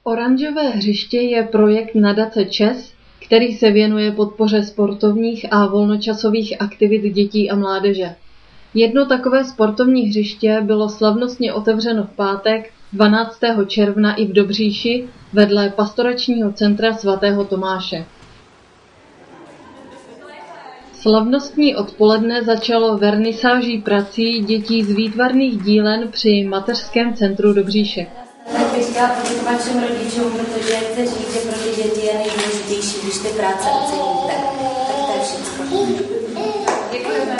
Oranžové hřiště je projekt nadace ČES, který se věnuje podpoře sportovních a volnočasových aktivit dětí a mládeže. Jedno takové sportovní hřiště bylo slavnostně otevřeno v pátek 12. června i v Dobříši vedle pastoračního centra svatého Tomáše. Slavnostní odpoledne začalo vernisáží prací dětí z výtvarných dílen při mateřském centru Dobříše. Tak bych chtěla poděkovat všem rodičům, protože chci říct, že pro ty děti je nejdůležitější, když ty práce oceníte. Tak to je všechno. Děkujeme.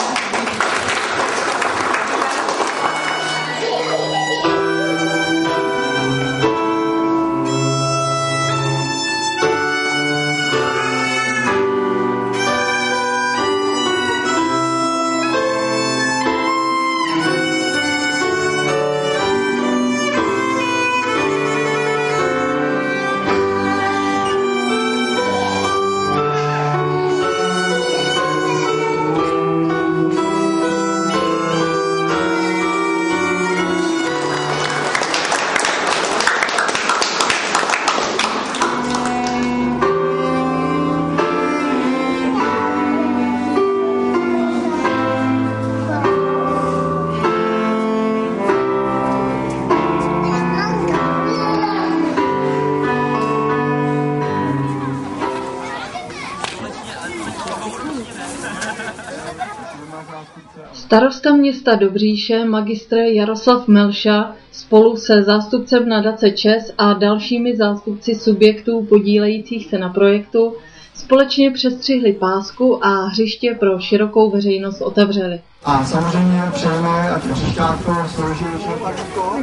Starosta města Dobříše, magistr Jaroslav Melša, spolu se zástupcem nadace ČES a dalšími zástupci subjektů podílejících se na projektu společně přestřihli pásku a hřiště pro širokou veřejnost otevřeli. A samozřejmě přejeme, ať hřišťátko slouží šlapačko.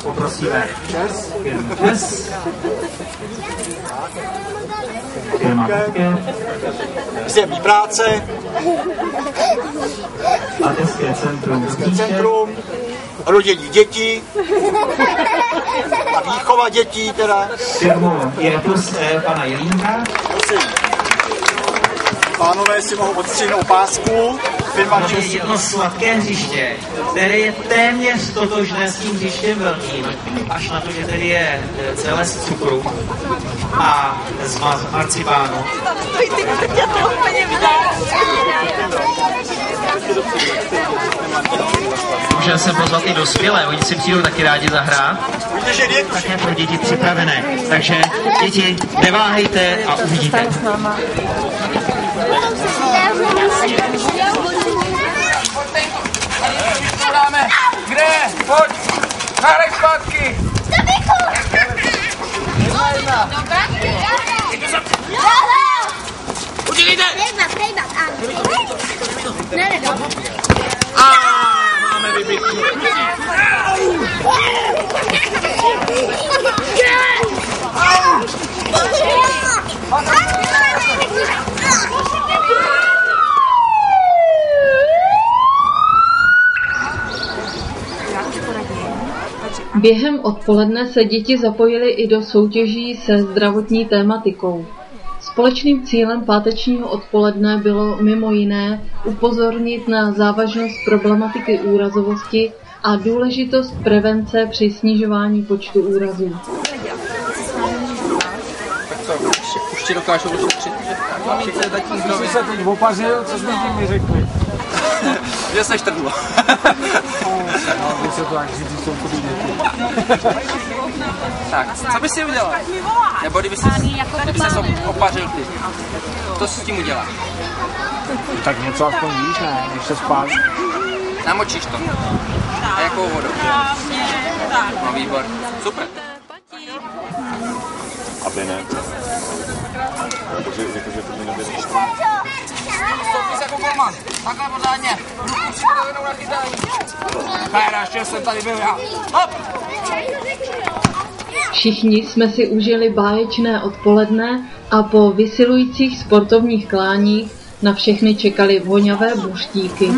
Poprosíme ČES. Zemní práce, Mateřské centrum, rodění dětí a výchova dětí teda. Firmu Irtus pana Jelínka. Pánové si mohou odstřihnout pásku. To je jedno sladké hřiště, které je téměř totožné s tím hřištěm velkým, až na to, že tady je celé z cukru a z marcipánu. Můžeme se pozvat i dospělé, oni si přijdou taky rádi zahrát. Také pro děti připravené, takže děti, neváhejte a uvidíte. Kde? Pojď! Nárek zpátky! Jedna! Udělejte! Máme vybitku. Během odpoledne se děti zapojily i do soutěží se zdravotní tématikou. Společným cílem pátečního odpoledne bylo mimo jiné upozornit na závažnost problematiky úrazovosti a důležitost prevence při snižování počtu úrazů. Už ti dokážu ošetřit. Když jsi se teď opařil, co jsme tím vyřekli? Že se štrdlo. Tak, co bys si udělal? Nebo kdyby se opařil ty? To si s tím udělá. Tak něco aspoň víš, ne? Když se spálí. Namočíš to. A jakou vodou? No výbor. Super. Aby ne. Jakože to mi nebude zase. Stoupni se jako golman. Takhle pořádně. Ruku připravenou na chytání. Péra, ještě jsem tady byl já. Hop! Všichni jsme si užili báječné odpoledne a po vysilujících sportovních kláních na všechny čekali voňavé buštíky.